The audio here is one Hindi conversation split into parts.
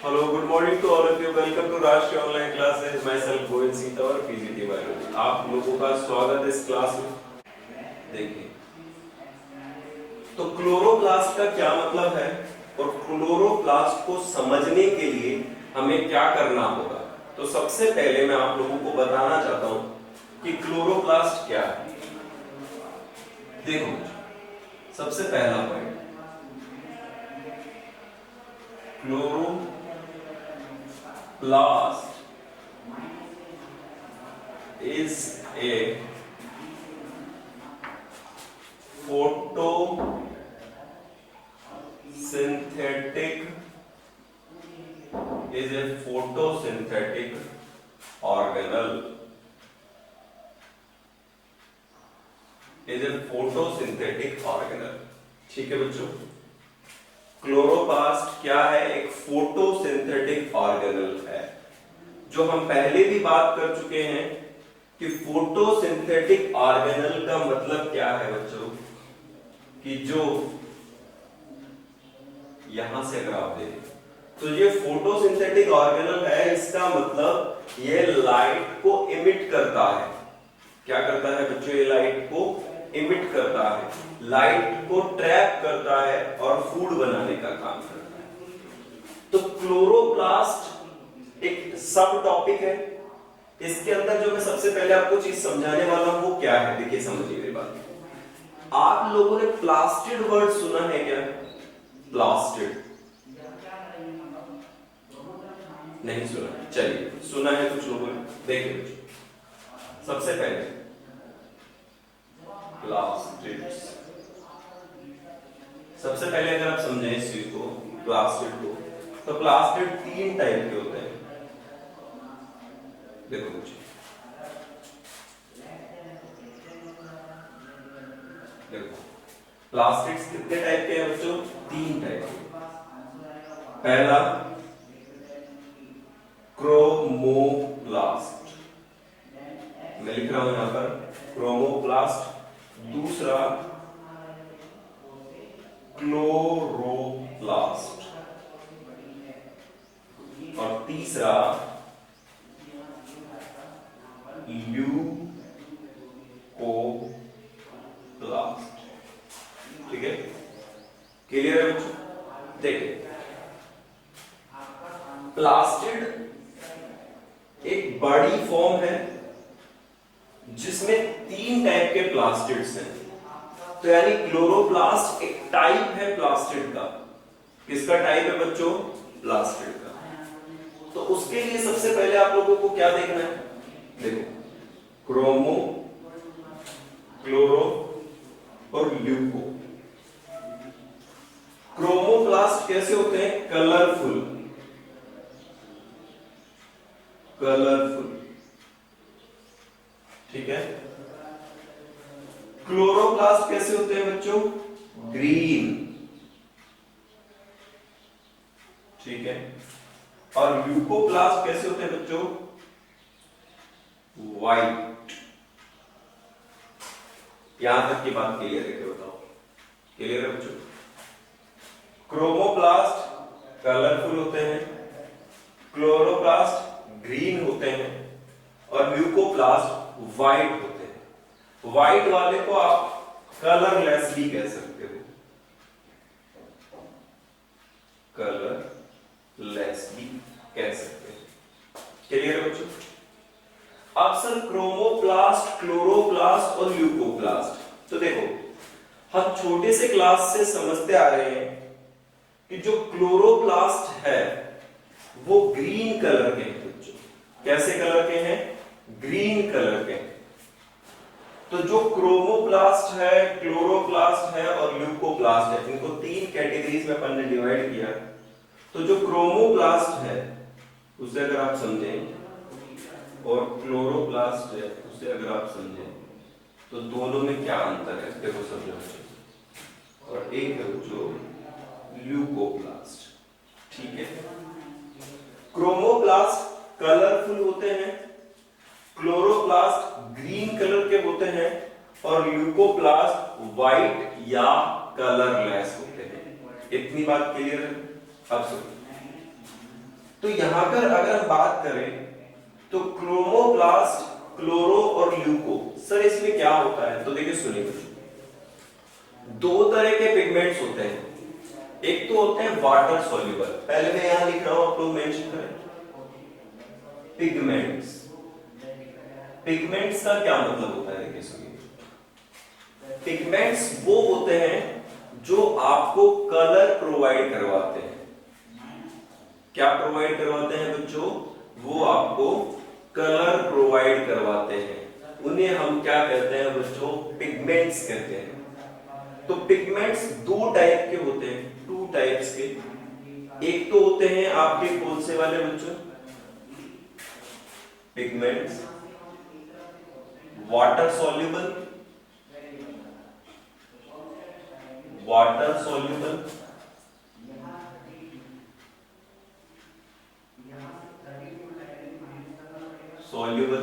Hello, good morning to all of you. Welcome to राष्ट्रीय online classes. Myself Govind Singh Tanwar, PGT biology. आप लोगों का स्वागत है इस क्लास में. देखिए, तो क्लोरोप्लास्ट का क्या मतलब है और क्लोरोप्लास्ट को समझने के लिए हमें क्या करना होगा. तो सबसे पहले मैं आप लोगों को बताना चाहता हूं कि क्लोरोप्लास्ट क्या है. देखो, सबसे पहला point, chloroplast is a photosynthetic organel. ठीक है बच्चों, क्लोरोप्लास्ट क्या है? एक फोटोसिंथेटिक ऑर्गेनल है. जो हम पहले भी बात कर चुके हैं कि फोटोसिंथेटिक ऑर्गेनल का मतलब क्या है बच्चों, कि जो यहां से अगर आप देखें तो ये फोटोसिंथेटिक ऑर्गेनल है. इसका मतलब ये लाइट को इमिट करता है. क्या करता है बच्चों? ये लाइट को इमिट करता है, लाइट को ट्रैप करता है और फूड बनाने का काम करता है. तो क्लोरोप्लास्ट एक सब टॉपिक है. इसके अंदर जो मैं सबसे पहले आपको चीज समझाने वाला हूं वो क्या है, देखिए समझिए मेरी बात. आप लोगों ने प्लास्टिड वर्ड सुना है क्या? प्लास्टिड नहीं सुना? चलिए, सुना है कुछ लोगों ने. देखिए, सबसे पहले प्लास्टिड्स, सबसे पहले अगर आप समझें इस चीज को, प्लास्टिड को, तो प्लास्टिड तीन टाइप के होते हैं. देखो मुझे, देखो प्लास्टिड्स कितने टाइप के हैं बच्चों? तीन टाइप के. पहला क्रोमोप्लास्ट, मैं लिख रहा हूं यहां पर क्रोमोप्लास्ट. दूसरा क्लोरोप्लास्ट और तीसरा ल्यूकोप्लास्ट. ठीक है, क्लियर है बच्चों? देखिए, प्लास्टिड एक बड़ी फॉर्म है जिसमें तीन टाइप के प्लास्टिड्स हैं. तो यानी क्लोरोप्लास्ट एक टाइप है प्लास्टिड का. किसका टाइप है बच्चों? प्लास्टिड का. तो उसके लिए सबसे पहले आप लोगों को क्या देखना है? देखो, क्रोमो, क्लोरो और ल्यूको. क्रोमोप्लास्ट कैसे होते हैं? Colourful, colourful. ठीक है. क्लोरोप्लास्ट कैसे होते हैं बच्चों? ग्रीन. ठीक है. और ल्यूकोप्लास्ट कैसे होते हैं बच्चों? व्हाइट. यहां तक की बात क्लियर है? बताओ, क्लियर है बच्चों? क्रोमोप्लास्ट कलरफुल होते हैं, क्लोरोप्लास्ट ग्रीन होते हैं और ल्यूकोप्लास्ट व्हाइट होते हैं. व्हाइट वाले को आप कलरलेस भी कह सकते हो, कलरलेस भी कह सकते हैं. क्लियर है बच्चों? अब सर क्रोमोप्लास्ट, क्लोरोप्लास्ट और ल्यूकोप्लास्ट, तो देखो हम छोटे से क्लास से समझते आ रहे हैं कि जो क्लोरोप्लास्ट है वो ग्रीन कलर के हैं बच्चों. कैसे कलर के हैं? ग्रीन कलर के हैं. तो जो क्रोमोप्लास्ट है, क्लोरोप्लास्ट है और ल्यूकोप्लास्ट है, इनको तीन कैटेगरीज में अपन ने डिवाइड किया. तो जो क्रोमोप्लास्ट है उसे अगर आप समझें और क्लोरोप्लास्ट है उसे अगर आप समझें तो दोनों में क्या अंतर है देखो समझो. और एक है जो ल्यूकोप्लास्ट. ठीक है. क्रोमोप्लास्ट कलरफुल होते हैं, क्लोरोप्लास्ट ग्रीन कलर के होते हैं और ल्यूकोप्लास्ट व्हाइट या कलरलेस होते हैं. इतनी बात क्लियर है? अब सुनो, तो यहां पर अगर हम बात करें तो क्रोमोप्लास्ट, क्लोरो और ल्यूको, सर इसमें क्या होता है? तो देखिए सुनिए बच्चों, दो तरह के पिगमेंट्स होते हैं। एक तो होते हैं वाटर सॉल्युबल, पहले मैं यहां लिख रहा हूं, आप लोग मेंशन करें पिगमेंट्स। पिगमेंट्स का क्या मतलब होता है? देखिए सुनिए, पिगमेंट्स वो होते हैं जो आपको कलर प्रोवाइड करवाते हैं। क्या प्रोवाइड करवाते हैं बच्चों? वो आपको कलर प्रोवाइड करवाते हैं, उन्हें हम क्या कहते हैं बच्चों? पिगमेंट्स कहते हैं। तो पिगमेंट्स दो टाइप के होते हैं, टू टाइप्स के। एक तो होते हैं आपके कौन से वाले बच्चों? Pigments water soluble, water soluble, soluble.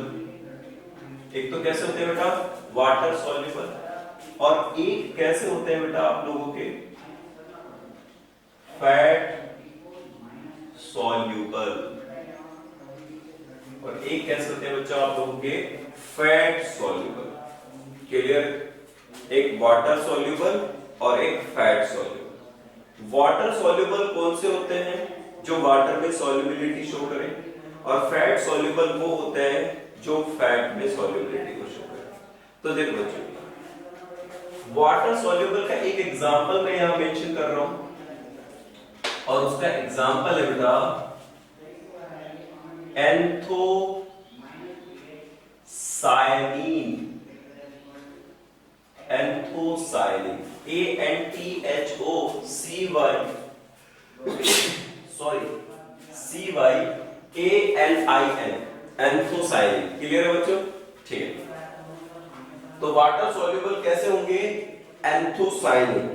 एक तो कैसे होते हैं बेटा? Water soluble. और एक कैसे होते हैं बेटा आप लोगों के? Fat soluble. और एक कैसे होते हैं बच्चों आप लोगों के? Fat soluble. क्लियर? एक वाटर सॉल्युबल और एक फैट सॉल्युबल। वाटर सॉल्युबल कौन से होते हैं? जो वाटर में सॉल्युबिलिटी शो करें, और फैट सॉल्युबल वो होते हैं जो फैट में सॉल्युबिलिटी को शो करें। तो देखो बच्चों, वाटर सॉल्युबल का एक एग्जांपल मैं यहां मेंशन कर रहा हूं, और उसका एग्जांपल है बेटा anthocyanin. Anthocyanin, ANTHOCYANIN, anthocyanin. Clear है बच्चों? ठीक है। तो वाटर सॉल्युबल कैसे होंगे? एंथोसायनिन।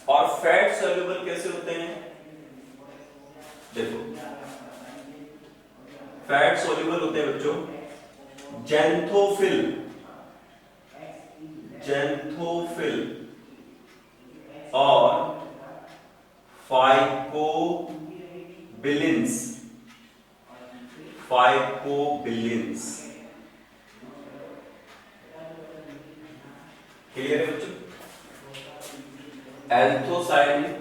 और फैट सॉल्युबल कैसे होते हैं? देखो, फैट सॉल्युबल होते हैं बच्चों जेंथोफिल, जेंथोफिल और फाइकोबिलिन्स, फाइकोबिलिन्स। क्लियर है बच्चों? एंथोसायनिन,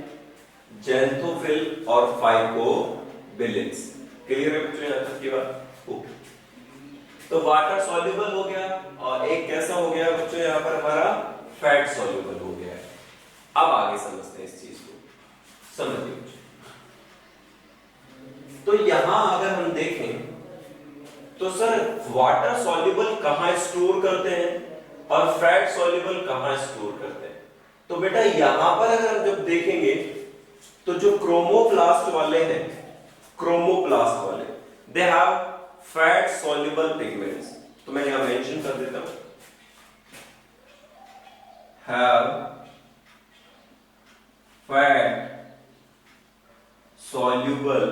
जेंथोफिल और फाइकोबिलिन्स। क्लियर है बच्चों यहां तक की बात? ओके। तो वाटर सॉल्युबल हो गया, और एक कैसा हो गया बच्चों यहां पर हमारा? फैट सॉल्युबल हो गया है। अब आगे समझते हैं इस चीज को, समझिए बच्चों। तो यहां अगर हम देखें तो सर वाटर सॉल्युबल कहां स्टोर करते हैं और फैट सॉल्युबल कहां स्टोर करते हैं? तो बेटा यहां पर अगर हम जब देखेंगे तो जो क्रोमोप्लास्ट वाले हैं, क्रोमोप्लास्ट वाले, they have fat soluble pigments. तो मैं यहां मेंशन कर देता हूं, have fat soluble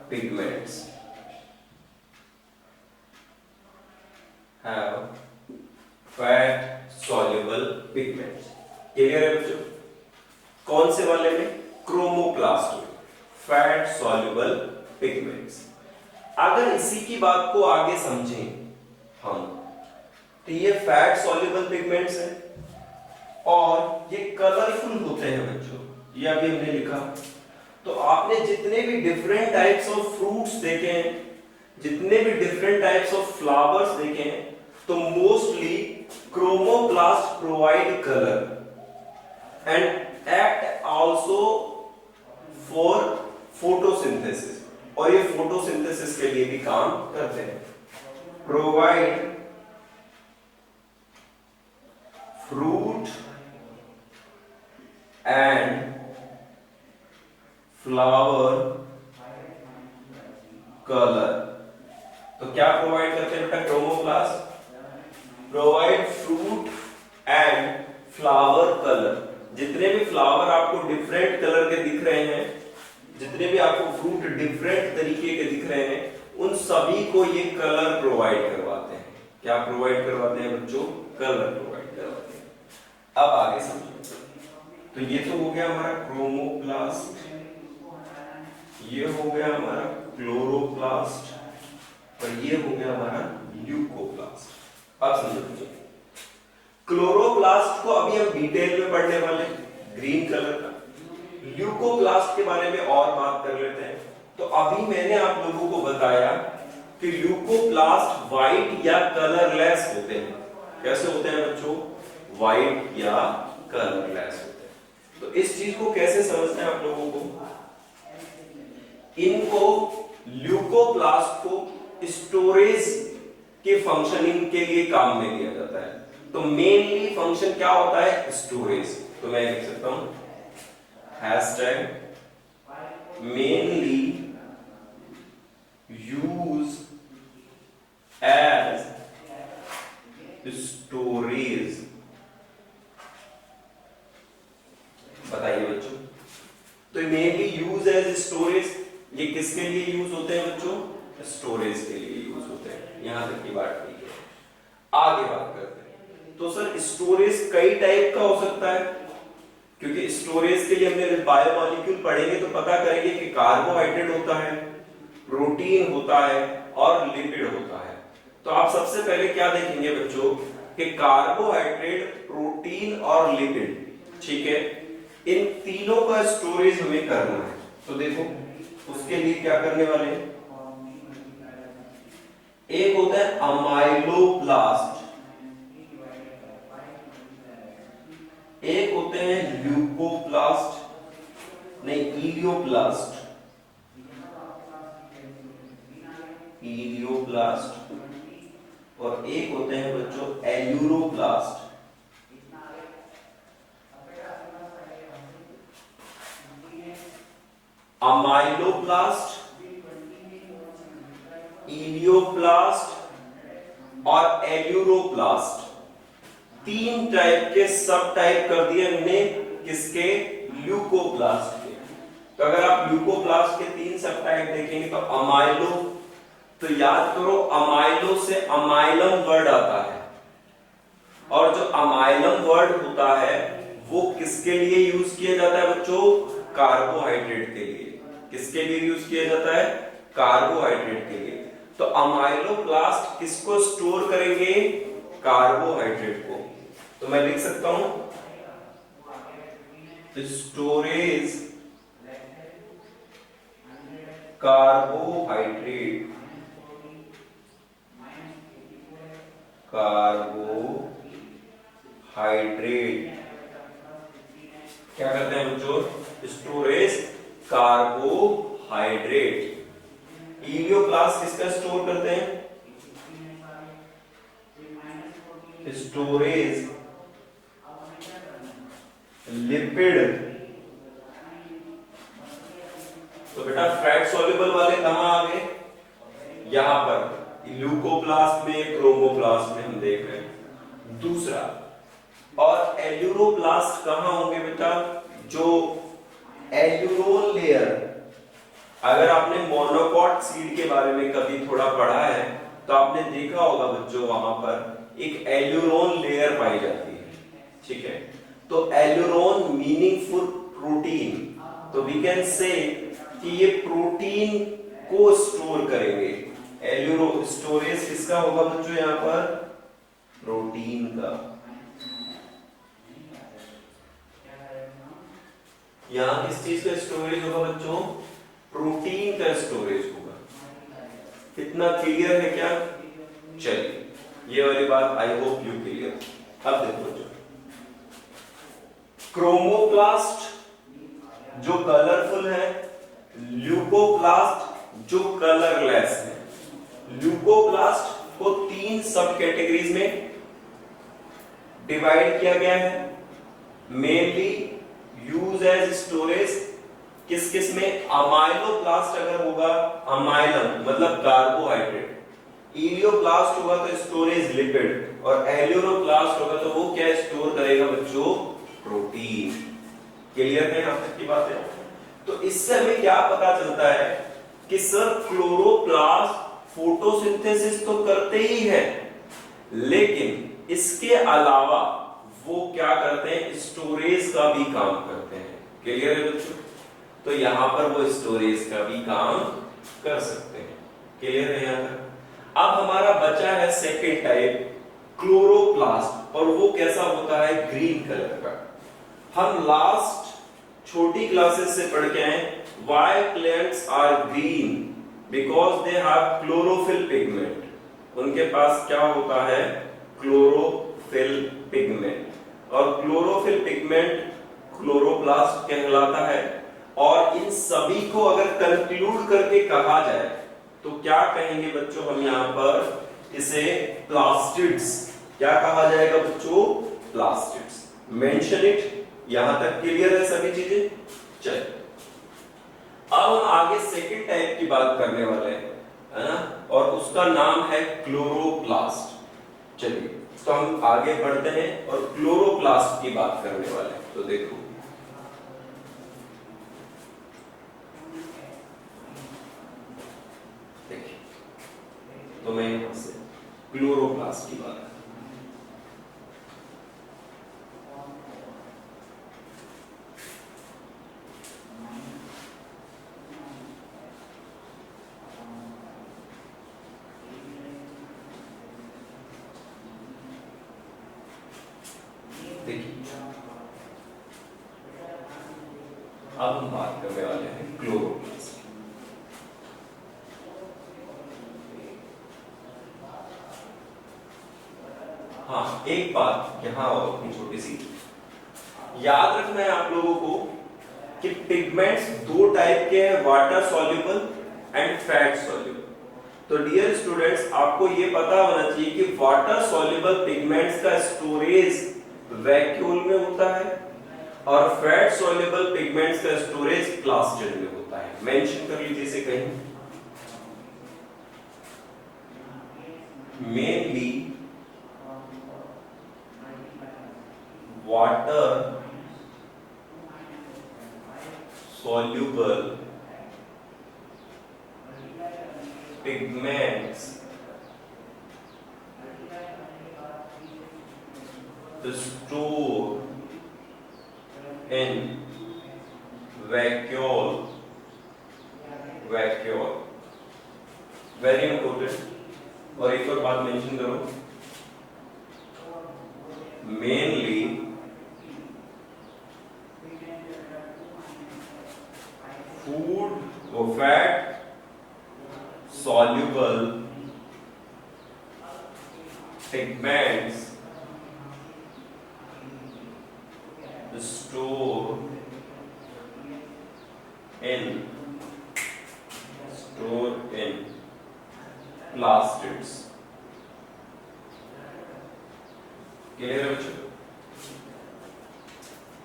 pigments, have fat soluble pigments. Clear है बच्चों? कौन से वाले में? क्रोमोप्लास्ट में फैट सॉल्युबल पिगमेंट्स। अगर इसी की बात को आगे समझें हम, तो ये फैट सॉल्युबल पिगमेंट्स हैं और ये कलरफुल होते हैं बच्चों, ये अभी हमने लिखा। तो आपने जितने भी डिफरेंट टाइप्स ऑफ फ्रूट्स देखे हैं, जितने भी डिफरेंट टाइप्स ऑफ फ्लावर्स देखे हैं, तो mostly chromoplast provide colour and act also for photosynthesis, और ये फोटोसिंथेसिस के लिए भी काम करते हैं। Provide fruit and flower colour. तो क्या प्रोवाइड करते हैं बेटा chromoplast? Provide fruit and flower colour. जितने भी फ्लावर आपको डिफरेंट कलर के दिख रहे हैं, जितने भी आपको फ्रूट डिफरेंट तरीके के दिख रहे हैं, उन सभी को ये कलर प्रोवाइड करवाते हैं। क्या प्रोवाइड करवाते हैं बच्चों? कलर प्रोवाइड करवाते हैं। अब आगे समझो। तो ये तो हो गया हमारा क्रोमोप्लास्ट ये हो गया हमारा क्लोरोप्लास्ट और ये हो गया हमारा ल्यूकोप्लास्ट। अब समझो मुझे, क्लोरोप्लास्ट को अभी हम डिटेल में पढ़ने वाले ग्रीन कलर का, ल्यूकोप्लास्ट के बारे में और बात कर लेते हैं। तो अभी मैंने आप लोगों को बताया कि ल्यूकोप्लास्ट व्हाइट या कलरलेस होते हैं। कैसे होते हैं बच्चों? व्हाइट या कलरलेस होते हैं। तो इस चीज को कैसे समझना है आप लोगों को? इनको ल्यूकोप्लास्ट को स्टोरेज के फंक्शनिंग के लिए काम में लिया जाता है। तो मेनली फंक्शन क्या होता है? स्टोरेज। तो मैं लिख सकता हूं mainly used as storage। बताइए बच्चों, तो मेनली यूज एज स्टोरेज, ये किसके लिए यूज होते हैं बच्चों? स्टोरेज के लिए यूज होते हैं। यहां तक की बात ठीक है। आगे बात करते हैं। तो सर स्टोरेज कई टाइप का हो सकता है, क्योंकि स्टोरेज के लिए हमने बायोमोलिक्यूल पढ़ेंगे तो पता करेंगे कि कार्बोहाइड्रेट होता है, प्रोटीन होता है और लिपिड होता है। तो आप सबसे पहले क्या देखेंगे बच्चों कि कार्बोहाइड्रेट, प्रोटीन और लिपिड, ठीक है, इन तीनों का स्टोरेज हमें करना है। तो देखो उसके लिए क्या करने वाले हैं? एक होता है अमाइलोप्लास्ट, एक होते हैं ल्यूकोप्लास्ट, नहीं इलियोप्लास्ट, और एक होते हैं बच्चों एल्यूरोप्लास्ट। अमाइलोप्लास्ट, इलियोप्लास्ट और एल्यूरोप्लास्ट, तीन टाइप के सब टाइप कर दिए हमने किसके? ल्यूकोप्लास्ट के। तो अगर आप ल्यूकोप्लास्ट के तीन सब टाइप देखेंगे तो अमाइलो, तो याद करो अमाइलो से अमाइलम वर्ड आता है, और जो अमाइलम वर्ड होता है वो किसके लिए यूज किया जाता है बच्चों? कार्बोहाइड्रेट के लिए। किसके लिए यूज किया जाता है? कार्बोहाइड्रेट के लिए। तो अमाइलोप्लास्ट किसको स्टोर करेंगे? कार्बोहाइड्रेट को। तो मैं लिख सकता हूं स्टोरेज कार्बोहाइड्रेट, क्या करते हैं बच्चों? Storage carbohydrate. इलियोप्लास्ट किसका स्टोर करते हैं? Storage lipid. तो बेटा फैट सॉल्युबल वाले कहां आ गए? यहां पर ल्यूकोप्लास्ट में, क्रोमोप्लास्ट में हम देख रहे हैं। दूसरा, और एल्यूरोप्लास्ट कहां होंगे बेटा? जो एल्यूरोन लेयर, अगर आपने मोनोकॉट सीड के बारे में कभी थोड़ा पढ़ा है तो आपने देखा होगा बच्चों, वहां पर एक एल्यूरोन लेयर पाई जाती है, ठीक है। तो एल्यूरोन मीनिंगफुल प्रोटीन, तो वी कैन से कि ये प्रोटीन को स्टोर करेंगे। एल्यूरो स्टोरेज किसका होगा बच्चों? यहां पर प्रोटीन का। यहां किस चीज का स्टोरेज होगा बच्चों? प्रोटीन का स्टोरेज होगा। कितना क्लियर है क्या? चलिए ये वाली बात आई होप यू क्लियर। अब देखो जो क्रोमोप्लास्ट जो कलरफुल है, ल्यूकोप्लास्ट जो कलरलेस है। ल्यूकोप्लास्ट को तीन सब कैटेगरीज में डिवाइड किया गया है। मेनली यूज एज स्टोरेज किस किस में? अमाइलोप्लास्ट अगर होगा, अमाइलम मतलब कार्बोहाइड्रेट, इलियोप्लास्ट होगा तो स्टोरेज लिपिड, और एल्यूरोप्लास्ट होगा तो वो क्या स्टोर करेगा बच्चों? प्रोटीन। क्लियर है यहां तक की बात है? तो इससे हमें क्या पता चलता है कि सर क्लोरोप्लास्ट फोटोसिंथेसिस तो करते ही है, लेकिन इसके अलावा वो क्या करते हैं? स्टोरेज का भी काम करते हैं। क्लियर है बच्चों? तो यहाँ पर वो स्टोरेज का भी काम कर सकते हैं। क्लियर है यहाँ तक? अब हमारा बचा है सेकेंड टाइप क्लोरोप्लास्ट, और वो कैसा होता है? ग्रीन कलर का। हम लास्ट छोटी क्लासेस से पढ़ के आए why plants are green because they have chlorophyll pigment. उनके पास क्या होता है? क्लोरोफिल पिगमेंट, और क्लोरोफिल पिगमेंट क्लोरोप्लास्ट कहलाता है। और इन सभी को अगर कंक्लूड करके कहा जाए तो क्या कहेंगे बच्चों? हम यहाँ पर इसे प्लास्टिड्स, क्या कहा जाएगा बच्चों? प्लास्टिड्स। Mention it. यहां तक क्लियर है सभी चीजें? चलिए अब हम आगे सेकंड टाइप की बात करने वाले हैं, है ना, और उसका नाम है क्लोरोप्लास्ट। चलिए तो हम आगे बढ़ते हैं और क्लोरोप्लास्ट की बात करने वाले हैं। तो देखो देखिए, तो मैं यहां से क्लोरोप्लास्ट की बात अब हम बात करने वाले हैं क्लोरोप्लास्ट। हाँ, एक बात यहाँ और अपनी छोटी सी याद रखना है आप लोगों को कि पिगमेंट्स दो टाइप के हैं, water soluble and fat soluble. तो डियर स्टूडेंट्स, आपको ये पता होना चाहिए कि वाटर सॉल्युबल पिगमेंट्स का स्टोरेज वैक्यूल में होता है और फैट सॉल्युबल पिगमेंट्स का स्टोरेज प्लास्टिड में होता है। मेंशन कर लीजिए इसे कहीं। Mainly water soluble pigments store in vacuole very important। और एक और बात मेंशन करो, मेनली फूड और fat soluble pigments store in plastids। Clear है बच्चों?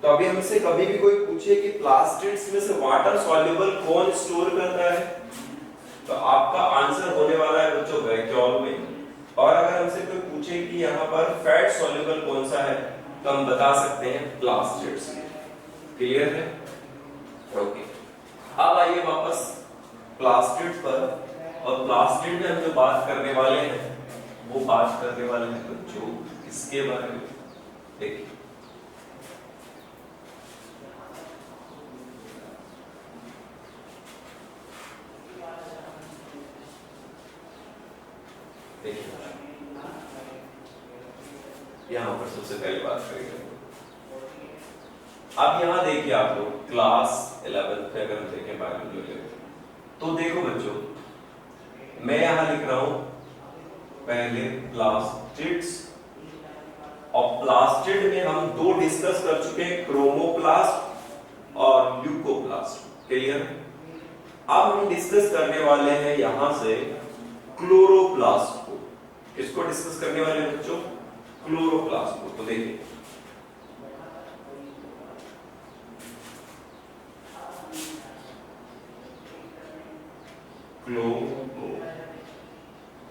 तो अभी हमसे कभी भी कोई पूछे कि प्लास्टिड्स में से वाटर सॉल्युबल कौन स्टोर करता है, तो आपका आंसर होने वाला है बच्चों वैक्यूल में। और अगर हमसे कोई पूछे कि यहाँ पर फैट सॉल्युबल कौन सा है, तो हम बता सकते हैं प्लास्टिड्स। क्लियर है? ओके, अब आइए वापस प्लास्टिड पर। और प्लास्टिड में हम जो बात करने वाले हैं वो बात करने वाले हैं बच्चों किसके बारे में? देखिए यहां पर सबसे पहले बात करेंगे। अब यहां देखिए आप लोग क्लास 11 पे अगर हम देखें बायोलॉजी, तो देखो बच्चों मैं यहां लिख रहा हूं पहले प्लास्टिड्स, और प्लास्टिड में हम दो डिस्कस कर चुके हैं, क्रोमोप्लास्ट और ल्यूकोप्लास्ट। क्लियर? अब हम डिस्कस करने वाले हैं यहां से क्लोरोप्लास्ट को। किसको डिस्कस करने वाले हैं बच्चों? क्लोरोप्लास्ट को। तो देखिए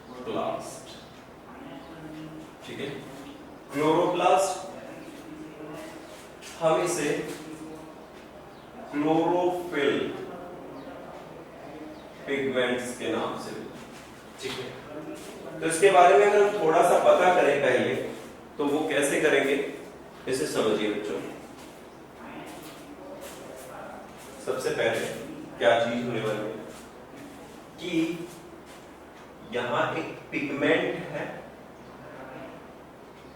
क्लोरोप्लास्ट, ठीक है। क्लोरोप्लास्ट हम इसे क्लोरोफिल पिगमेंट्स के नाम से, ठीक है। तो इसके बारे में अगर हम थोड़ा सा पता करें पहले, तो वो कैसे करेंगे इसे समझिए बच्चों। सबसे पहले क्या चीज होने वाली है कि यहां एक पिगमेंट है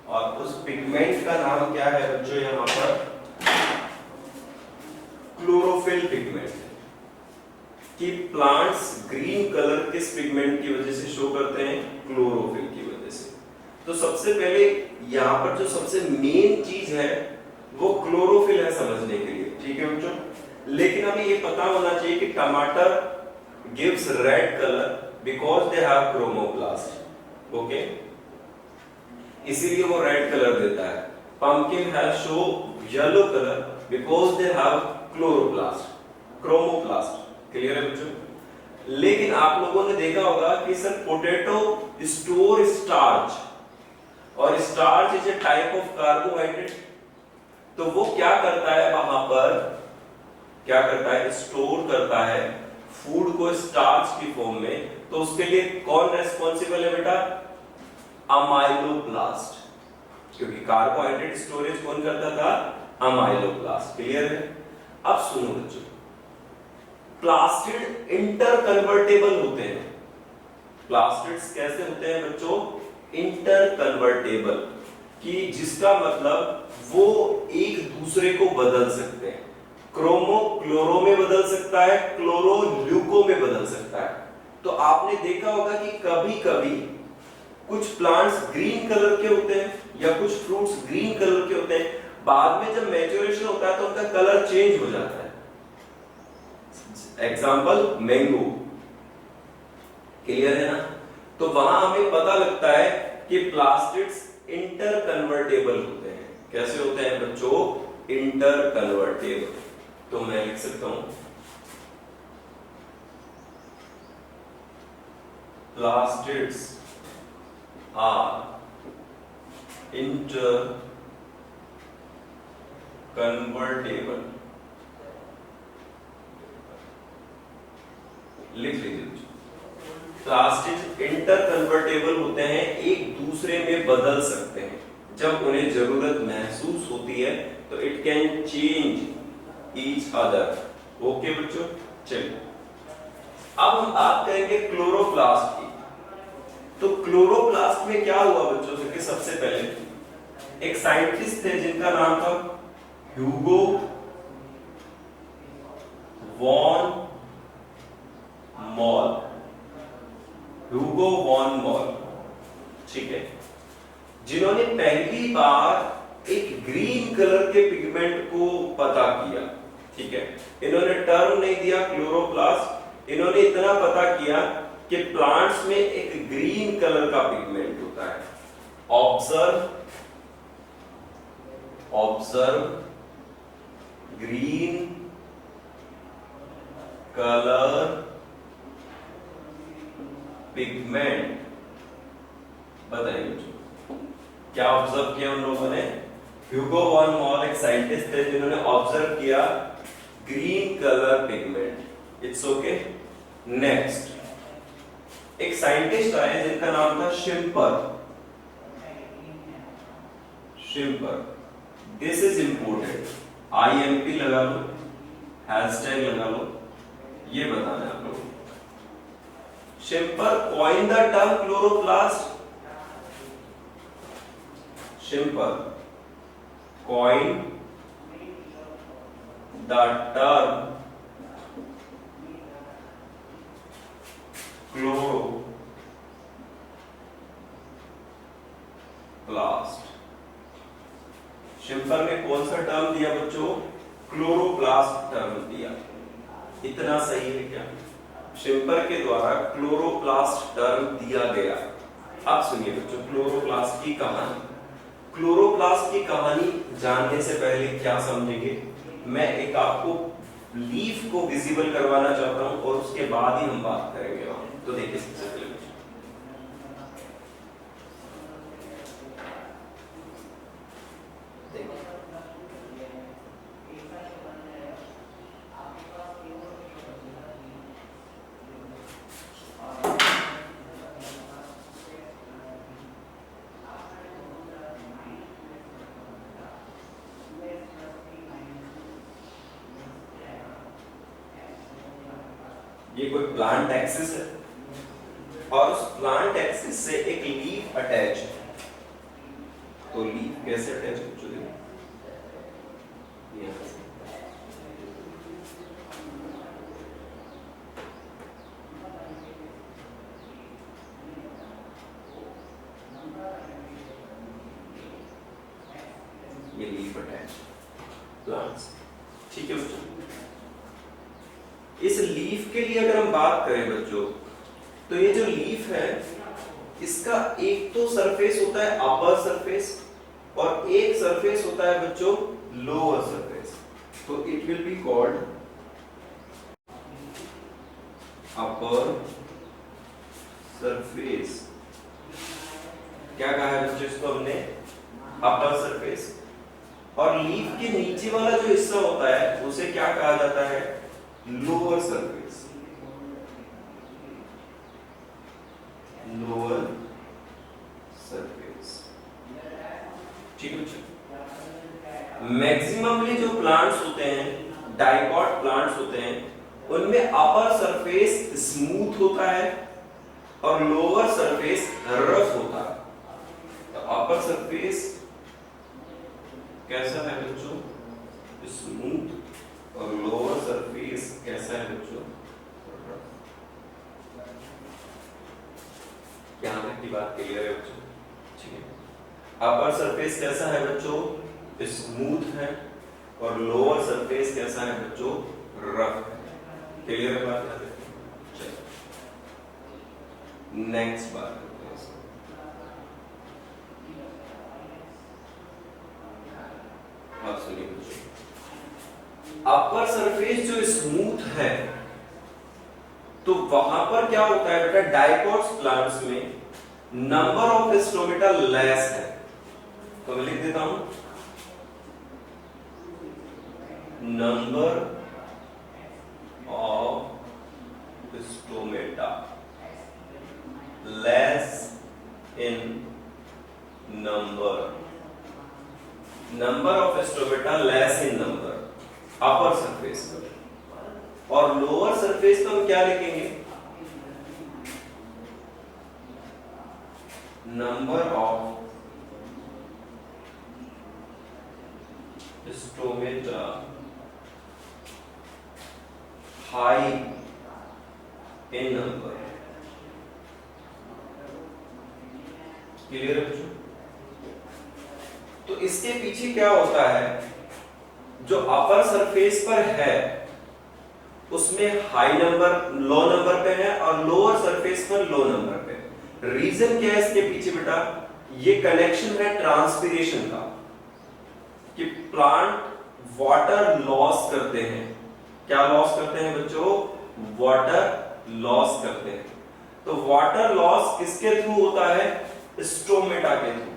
और उस पिगमेंट का नाम क्या है बच्चों, यहां पर क्लोरोफिल पिगमेंट। कि प्लांट्स ग्रीन कलर किस पिगमेंट की वजह से शो करते हैं, क्लोरोफिल की वजह से। तो सबसे पहले यहां पर जो सबसे मेन चीज है वो क्लोरोफिल है समझने के लिए, ठीक है बच्चों। लेकिन हमें ये पता होना चाहिए कि टमाटर gives red colour because they have chromoplast, okay, इसीलिए वो रेड कलर देता है। Pumpkin has show yellow colour because they have chromoplast. Clear है बच्चों। लेकिन आप लोगों ने देखा होगा कि सर पोटैटो स्टोर स्टार्च, और starch is a type of carbohydrate. तो वो क्या करता है, वहां पर क्या करता है, स्टोर करता है फूड को स्टार्च की फॉर्म में। तो उसके लिए कौन रेस्पॉन्सिबल है बेटा, अमाइलोब्लास्ट, क्योंकि कार्बोहाइड्रेट स्टोरेज कौन करता था, अमाइलोब्लास्ट। क्लियर है। अब सुनो बच्चों, प्लास्टिड इंटर कन्वर्टेबल होते हैं। प्लास्टिड्स कैसे होते हैं बच्चों, इंटर कन्वर्टेबल, कि जिसका मतलब वो एक दूसरे को बदल सकते हैं। क्रोमो क्लोरो में बदल सकता है, क्लोरो ल्यूको में बदल सकता है। तो आपने देखा होगा कि कभी कभी कुछ प्लांट्स ग्रीन कलर के होते हैं या कुछ फ्रूट्स ग्रीन कलर के होते हैं, बाद में जब मैच्योरेशन होता है तो उनका कलर चेंज हो जाता है। Example mango. क्लियर है ना। तो वहां हमें पता लगता है कि प्लास्टिड्स इंटर कन्वर्टेबल होते हैं। कैसे होते हैं बच्चों, इंटर कन्वर्टेबल। तो मैं लिख सकता हूं प्लास्टिड्स आर इंटर कन्वर्टेबल। लिख लीजिए, प्लास्टिक इंटर कन्वर्टेबल होते हैं, एक दूसरे में बदल सकते हैं। जब उन्हें जरूरत महसूस होती है तो it can change each other. Okay बच्चों, चलिए अब हम बात करेंगे क्लोरोप्लास्ट की। तो क्लोरोप्लास्ट में क्या हुआ बच्चों, देखिए सबसे पहले एक साइंटिस्ट थे जिनका नाम था ह्यूगो वॉन मॉल। ह्यूगो वॉन मॉल, ठीक है, जिन्होंने पहली बार एक ग्रीन कलर के पिगमेंट को पता किया। ठीक है, इन्होंने टर्म नहीं दिया क्लोरोप्लास्ट, इन्होंने इतना पता किया कि प्लांट्स में एक ग्रीन कलर का पिगमेंट होता है। Observe green colour pigment. बताइए क्या ऑब्जर्व किया उन लोगों ने। ह्यूगो वॉन मॉल एक साइंटिस्ट थे जिन्होंने ऑब्जर्व किया green colour pigment. It's okay. Next एक साइंटिस्ट आए जिनका नाम था Schimper. This is important, IMP लगा लो, हैशटैग लगा लो, ये बताना है आप लोगों को। Schimper coin the term chloroplast. Schimper coined the term chloroplast। Schimper ने कौन सा टर्म दिया बच्चों, क्लोरोप्लास्ट टर्म दिया। इतना सही है क्या, शिम्पर के द्वारा क्लोरोप्लास्ट टर्म दिया गया। अब सुनिए बच्चों क्लोरोप्लास्ट की कहानी। क्लोरोप्लास्ट की कहानी जानने से पहले क्या समझेंगे, मैं एक आपको लीफ को विजिबल करवाना चाहता हूं और उसके बाद ही हम बात करेंगे। तो देखिए सबसे पहले ये कोई प्लांट एक्सिस है और उस प्लांट एक्सिस से एक लीफ अटैच है। तो लीफ कैसे अटैच हो चुकी है? यहाँ से ये लीफ अटैच प्लांट्स, ठीक है बच्चों। इस लीफ के लिए अगर हम बात करें बच्चों, तो ये जो लीफ है इसका एक तो सरफेस होता है अपर सरफेस और एक सरफेस होता है बच्चों लोअर सरफेस। तो it will be called upper surface. क्या कहा है बच्चों इसको हमने? Upper surface. और लीफ के नीचे वाला जो हिस्सा होता है उसे क्या कहा जाता है? Lower surface. लोअर सरफेस, ठीक है बच्चों। मैक्सिममली जो प्लांट्स होते हैं, डाइकॉट प्लांट्स होते हैं, उनमें अपर सरफेस स्मूथ होता है और लोअर सरफेस रफ होता है। तो अपर सरफेस कैसा है बच्चों? स्मूथ। और लोअर सरफेस कैसा है बच्चों? यहां तक की बात क्लियर है बच्चों? ठीक है। अपर सरफेस कैसा है बच्चों? स्मूथ है और लोअर सरफेस कैसा है बच्चों? रफ है। क्लियर है बात? चलो नेक्स्ट बात करते हैं। आप सुनिए बच्चों, अपर सरफेस जो स्मूथ है तो वहां पर क्या होता है बेटा? डाइकॉट्स प्लांट्स में नंबर ऑफ स्टोमेटा लेस है। तो मैं लिख देता हूं number of stomata less in number of stomata less in number upper surface पर। और लोअर सरफेस पर हम क्या लिखेंगे? Number of stomata high in number. Clear है बच्चों? तो इसके पीछे क्या होता है? जो अपर सरफेस पर है उसमें हाई नंबर लो नंबर पे है और लोअर सरफेस पर लो नंबर पे। रीजन क्या है इसके पीछे बेटा? ये कनेक्शन है ट्रांसपीरेशन का, कि प्लांट वाटर लॉस करते हैं। क्या लॉस करते हैं बच्चों? वाटर लॉस करते हैं। तो वाटर लॉस किसके थ्रू होता है? स्टोमेटा के थ्रू।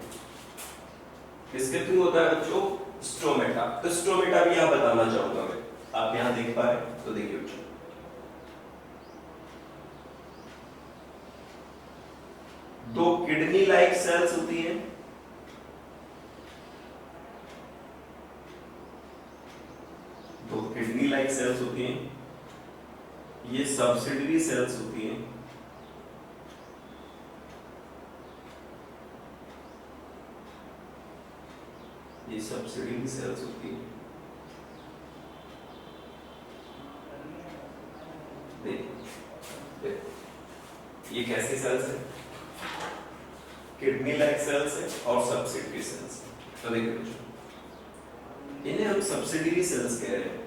किसके थ्रू होता है बच्चों? स्टोमेटा। तो स्टोमेटा भी यहां बताना चाहूंगा मैं, आप यहां देख पा रहे तो देखिए बच्चों, दो किडनी लाइक सेल्स होती हैं। दो किडनी लाइक सेल्स होती हैं, ये सब्सिडरी सेल्स होती हैं। ये सब्सिडरी सेल्स होती हैं। ये कैसी सेल्स है? किडनी लाइक सेल्स है और सब्सिडरी सेल्स है। तो देखिए बच्चों, इन्हें हम सब्सिडरी सेल्स कह रहे हैं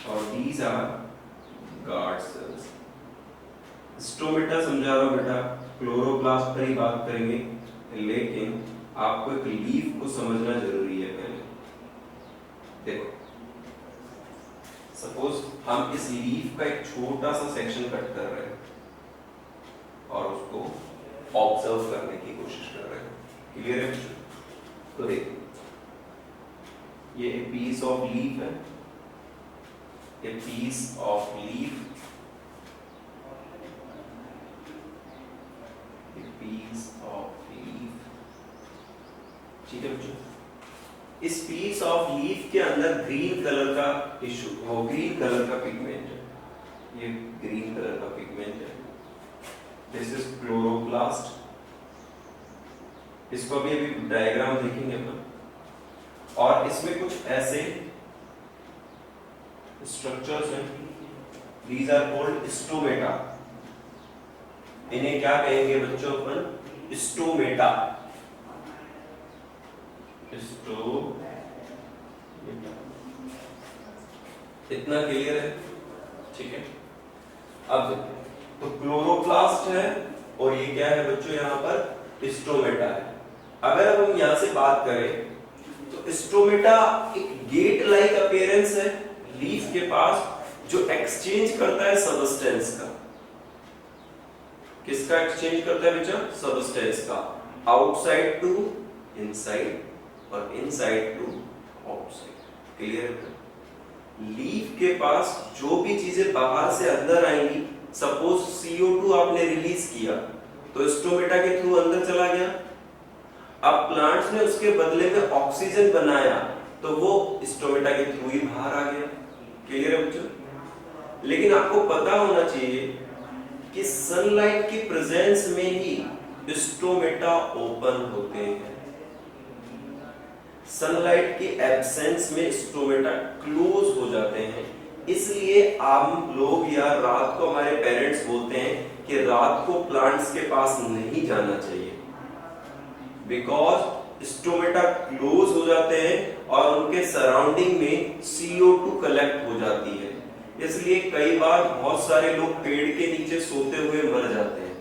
और these are guard cells. Stomata समझा रहा हूं बेटा, क्लोरोप्लास्ट पर ही बात करेंगे, लेकिन आपको एक लीफ को समझना जरूरी है पहले। देखो, सपोज हम इस लीफ का एक छोटा सा सेक्शन कट कर रहे हैं और उसको ऑब्जर्व करने की कोशिश कर रहे हैं। क्लियर है? तो देखो, ये पीस ऑफ लीफ है, ये piece of leaf, piece of leaf, ठीक है बच्चों। इस पीस ऑफ लीफ के अंदर ग्रीन कलर का टिश्यू, वो ग्रीन कलर का पिगमेंट है, ये ग्रीन कलर का पिगमेंट दिस इज क्लोरोप्लास्ट, इसको भी अभी डायग्राम देखेंगे अपन। और इसमें कुछ ऐसे स्ट्रक्चर्स हैं, दीज आर कॉल्ड स्टोमेटा। इन्हें क्या कहेंगे बच्चों अपन? स्टोमेटा। इतना क्लियर है? ठीक है। अब तो क्लोरोप्लास्ट है और ये क्या है बच्चों? यहाँ पर स्टोमेटा है। अगर अब हम यहाँ से बात करें तो स्टोमेटा एक गेट लाइक अपीयरेंस है लीफ के पास, जो एक्सचेंज करता है सबस्टेंस का। किसका एक्सचेंज करता है बच्चा? सबस्टेंस का। आउटसाइड टू इनसाइड और इनसाइड टू आउटसाइड। क्लियर है? लीफ के पास जो भी चीजें बाहर से अंदर आएंगी, सपोज CO2 आपने रिलीज किया तो स्टोमेटा के थ्रू अंदर चला गया। अब प्लांट्स ने उसके बदले में ऑक्सीजन बनाया तो वो स्टोमेटा के थ्रू ही बाहर आ गया। क्लियर है बच्चों? लेकिन आपको पता होना चाहिए कि सनलाइट की प्रेजेंस में ही स्टोमेटा ओपन होते हैं, सनलाइट की एब्सेंस में स्टोमेटा क्लोज हो जाते हैं। इसलिए हम लोग या रात को हमारे पेरेंट्स बोलते हैं कि रात को प्लांट्स के पास नहीं जाना चाहिए, बिकॉज स्टोमेटा क्लोज हो जाते हैं और उनके सराउंडिंग में CO2 कलेक्ट हो जाती है। इसलिए कई बार बहुत सारे लोग पेड़ के नीचे सोते हुए मर जाते हैं।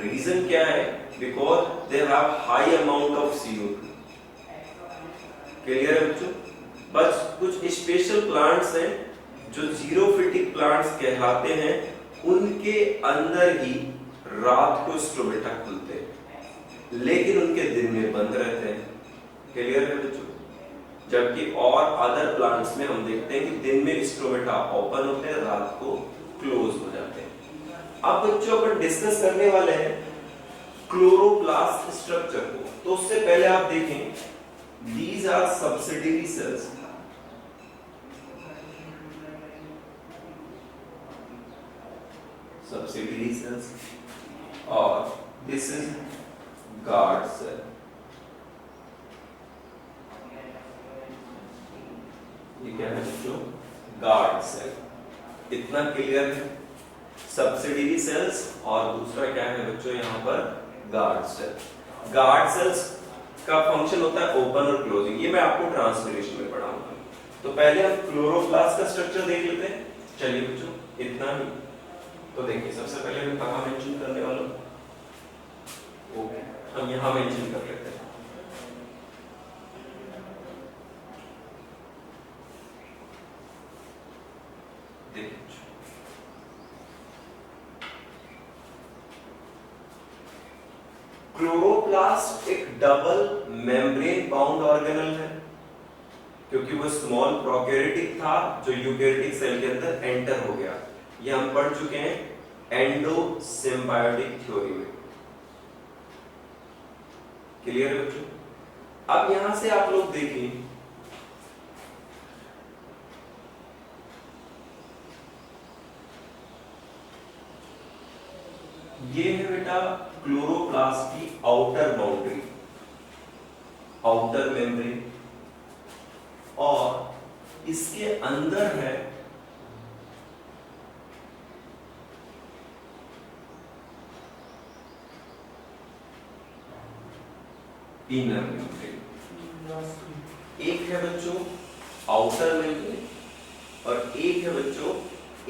रीजन क्या है? Because they have high amount of CO2। Clear है बच्चों? बस कुछ स्पेशल प्लांट्स हैं जो जीरोफिटिक प्लांट्स कहलाते हैं, उनके अंदर ही रात को स्टोमेटा खुलते हैं, लेकिन उनके दिन में बंद रहते हैं। क्लियर है बच्चों? जबकि और अदर प्लांट्स में हम देखते हैं कि दिन में स्टोमेटा ओपन होते हैं, रात को क्लोज हो जाते हैं। अब बच्चों अपन डिस्कस करने वाले हैं क्लोरोप्लास्ट स्ट्रक्चर को। तो उससे पहले आप देखें, these are subsidiary cells। subsidiary cells और this is guard cell। ये क्या है बच्चों? Guard cell. इतना क्लियर है? सब्सिडियरी सेल्स और दूसरा क्या है बच्चों यहाँ पर? Guard cell. गार्ड सेल्स का फंक्शन होता है ओपन और क्लोजिंग। ये मैं आपको ट्रांसफॉर्मेशन में पढ़ाऊंगा। तो पहले हम क्लोरोप्लास्ट का स्ट्रक्चर देख लेते हैं। चलिए बच्चों, इतना ही। तो देखिए, सबसे पहले मैं कहाँ मेंशन करने वाला हूँ? हम यहाँ मेंशन कर लेते हैं। देखिए, क्लोरोप्लास्ट एक डबल मेम्ब्रेन बाउंड ऑर्गेनल है, क्योंकि वो स्मॉल प्रोकैरियोटिक था जो यूकैरियोटिक सेल के अंदर एंटर हो गया। ये हम पढ़ चुके हैं एंडो सिम्बायोटिक थ्योरी में। क्लियर है बच्चों? अब यहां से आप लोग देखें, ये है बेटा क्लोरोप्लास्ट की आउटर बाउंड्री, आउटर मेम्ब्रेन, और इसके अंदर है इनर मेम्ब्रेन। एक है बच्चों आउटर मेम्ब्रेन और एक है बच्चों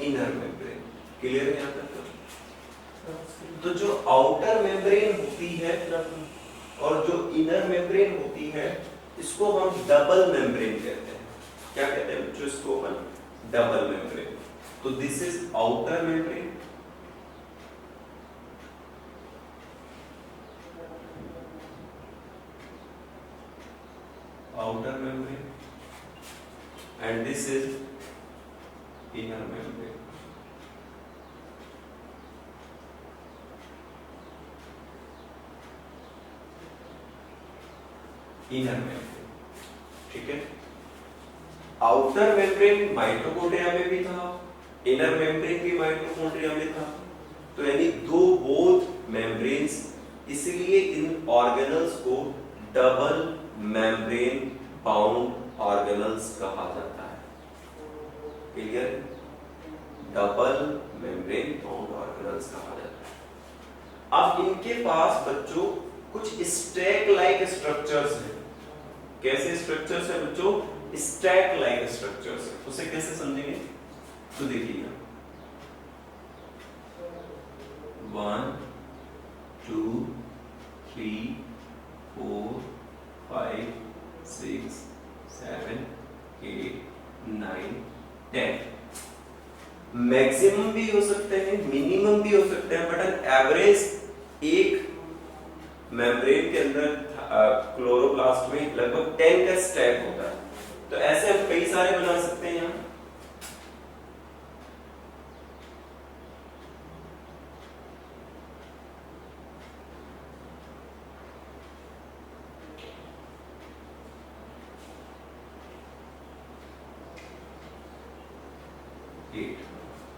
इनर मेम्ब्रेन। क्लियर है यहाँ तक? तो जो आउटर मेम्ब्रेन होती है और जो इनर मेम्ब्रेन होती है, इसको हम डबल मेम्ब्रेन कहते हैं। क्या कहते हैं बच्चों इसको? Double membrane. तो this is outer membrane, outer membrane, and this is inner membrane। Inner membrane, ठीक है। आउटर मेम्ब्रेन माइटोकॉन्ड्रिया में भी था, इनर मेम्ब्रेन भी माइटोकॉन्ड्रिया में था। तो यानी दो बोथ मेम्ब्रेन्स, इसलिए इन ऑर्गेनल्स को डबल मेम्ब्रेन बाउंड ऑर्गेनल्स कहा जाता है। Clear? Double membrane bound organelles कहा जाता है। अब इनके पास बच्चों कुछ स्टैक लाइक स्ट्रक्चर्स हैं। कैसे स्ट्रक्चर्स है बच्चों? Stack like structures. उसे कैसे समझेंगे? तो देखिए 1 2 3 4 5 6 7 8 9 10। मैक्सिमम भी हो सकते हैं, मिनिमम भी हो सकते हैं, बट एन एवरेज एक मेम्ब्रेन के अंदर क्लोरोप्लास्ट में लगभग 10 का स्टैक होता है। तो ऐसे हम कई सारे बना सकते हैं। यहाँ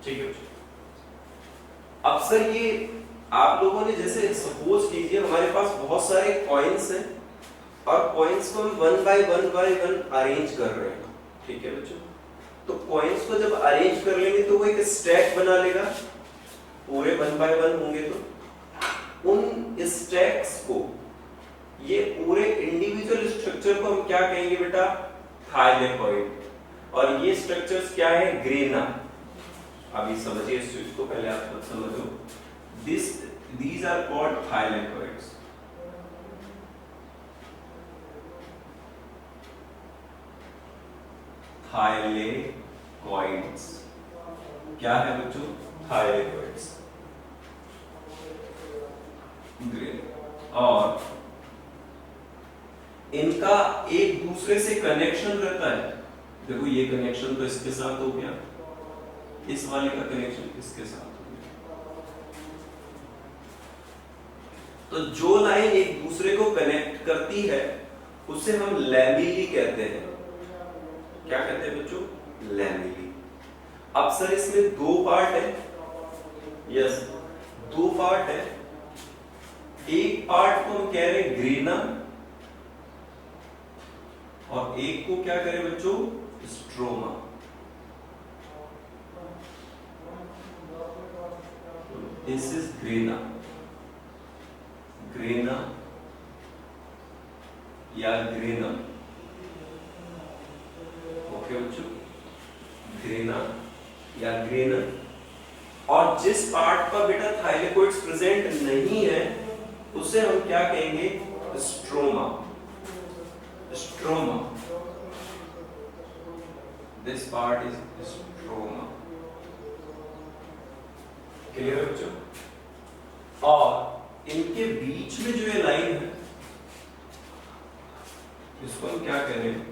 ठीक है। अब सर ये आप लोगों ने जैसे सपोज कीजिए हमारे पास बहुत सारे कॉइन्स हैं और कॉइन्स को हम वन बाय वन अरेंज कर रहे हैं। ठीक है बच्चों? तो कॉइन्स को जब अरेंज कर लेंगे तो वो एक स्टैक बना लेगा, पूरे वन बाय वन होंगे। तो उन स्टैक्स को, ये पूरे इंडिविजुअल स्ट्रक्चर को हम क्या कहेंगे बेटा? थाइलेकॉइड। और ये स्ट्रक्चर्स क्या है? ग्रेना। अभी समझिए इस चीज को, पहले आप मत समझो। These are called thylakoids. Thylakoids क्या है बच्चों? Thylakoids। ग्रेट। और इनका एक दूसरे से कनेक्शन रहता है। देखो ये कनेक्शन तो इसके साथ हो गया, इस वाले का कनेक्शन इसके साथ हो गया। तो जो लाइन एक दूसरे को कनेक्ट करती है उसे हम लैमेली कहते हैं। क्या कहते हैं बच्चों? लैमेली। अब सर इसमें दो पार्ट है। यस, दो पार्ट है। एक पार्ट को हम कह रहे हैं ग्रेना और एक को क्या करें बच्चों? Stroma. This is grana. Grana या ग्रेनम। ओके बच्चों? ग्रेना या ग्रेनम। और जिस पार्ट पर बेटा थाइलेकोइड्स प्रेजेंट नहीं है उसे हम क्या कहेंगे? Stroma. Stroma. This part is stroma. Clear बच्चों? और इनके बीच में जो ये लाइन है इसको हम क्या कह रहे हैं?